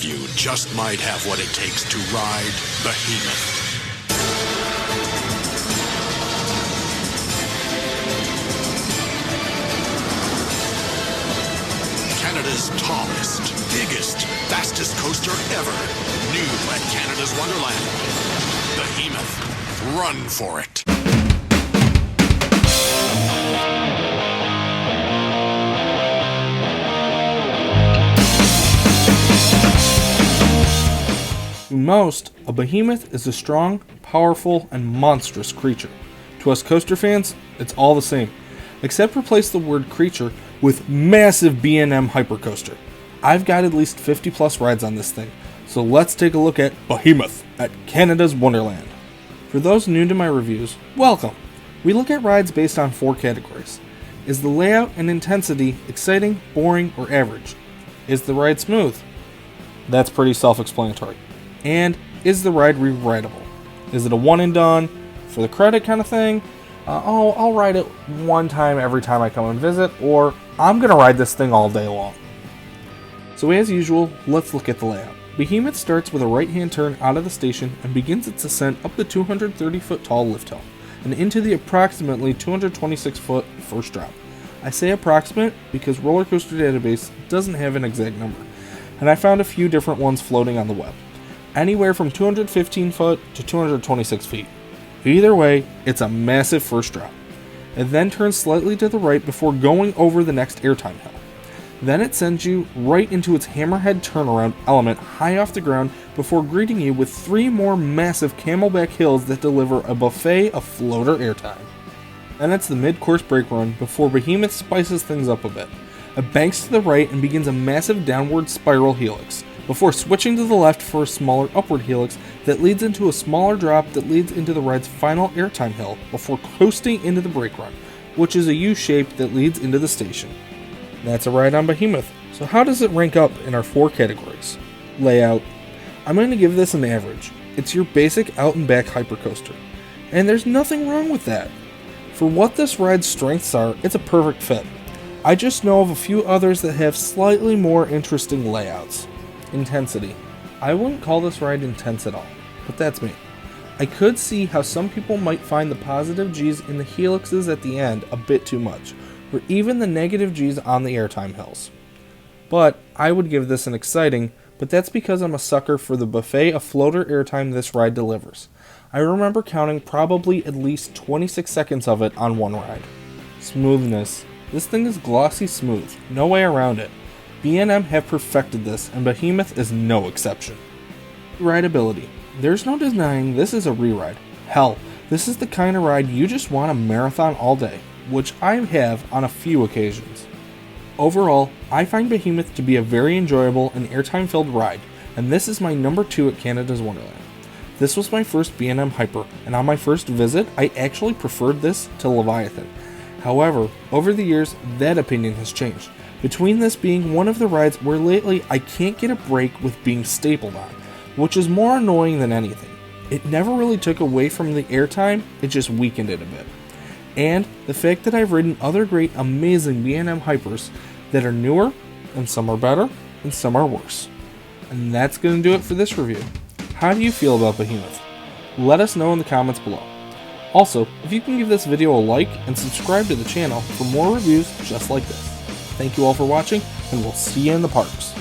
of you just might have what it takes to ride Behemoth. Canada's tallest, biggest, fastest coaster ever. New at Canada's Wonderland. Behemoth. Run for it. To most, a behemoth is a strong, powerful, and monstrous creature. To us coaster fans, it's all the same, except replace the word creature with massive B&M Hyper coaster. I've got at least 50 plus rides on this thing, so let's take a look at Behemoth at Canada's Wonderland. For those new to my reviews, welcome! We look at rides based on 4 categories. Is the layout and intensity exciting, boring, or average? Is the ride smooth? That's pretty self-explanatory. And is the ride re-rideable? Is it a one and done, for the credit kind of thing? I'll ride it one time every time I come and visit, or I'm going to ride this thing all day long. So as usual, let's look at the layout. Behemoth starts with a right-hand turn out of the station and begins its ascent up the 230-foot tall lift hill, and into the approximately 226-foot first drop. I say approximate because Roller Coaster Database doesn't have an exact number, and I found a few different ones floating on the web. Anywhere from 215 foot to 226 feet. Either way, it's a massive first drop. It then turns slightly to the right before going over the next airtime hill. Then it sends you right into its hammerhead turnaround element high off the ground before greeting you with 3 more massive camelback hills that deliver a buffet of floater airtime. Then it's the mid-course brake run before Behemoth spices things up a bit. It banks to the right and begins a massive downward spiral helix, before switching to the left for a smaller upward helix that leads into a smaller drop that leads into the ride's final airtime hill before coasting into the brake run, which is a U-shape that leads into the station. That's a ride on Behemoth. So how does it rank up in our 4 categories? Layout. I'm going to give this an average. It's your basic out and back hypercoaster, and there's nothing wrong with that. For what this ride's strengths are, it's a perfect fit. I just know of a few others that have slightly more interesting layouts. Intensity. I wouldn't call this ride intense at all, but that's me. I could see how some people might find the positive G's in the helixes at the end a bit too much, or even the negative G's on the airtime hills. But I would give this an exciting, but that's because I'm a sucker for the buffet of floater airtime this ride delivers. I remember counting probably at least 26 seconds of it on one ride. Smoothness. This thing is glossy smooth, no way around it. B&M have perfected this, and Behemoth is no exception. Rideability. There's no denying this is a re-ride. Hell, this is the kind of ride you just want to marathon all day, which I have on a few occasions. Overall, I find Behemoth to be a very enjoyable and airtime-filled ride, and this is my number 2 at Canada's Wonderland. This was my first B&M Hyper, and on my first visit, I actually preferred this to Leviathan. However, over the years, that opinion has changed. Between this being one of the rides where lately I can't get a break with being stapled on, which is more annoying than anything. It never really took away from the airtime, it just weakened it a bit. And the fact that I've ridden other great, amazing B&M Hypers that are newer, and some are better, and some are worse. And that's going to do it for this review. How do you feel about Behemoth? Let us know in the comments below. Also, if you can give this video a like and subscribe to the channel for more reviews just like this. Thank you all for watching, and we'll see you in the parks.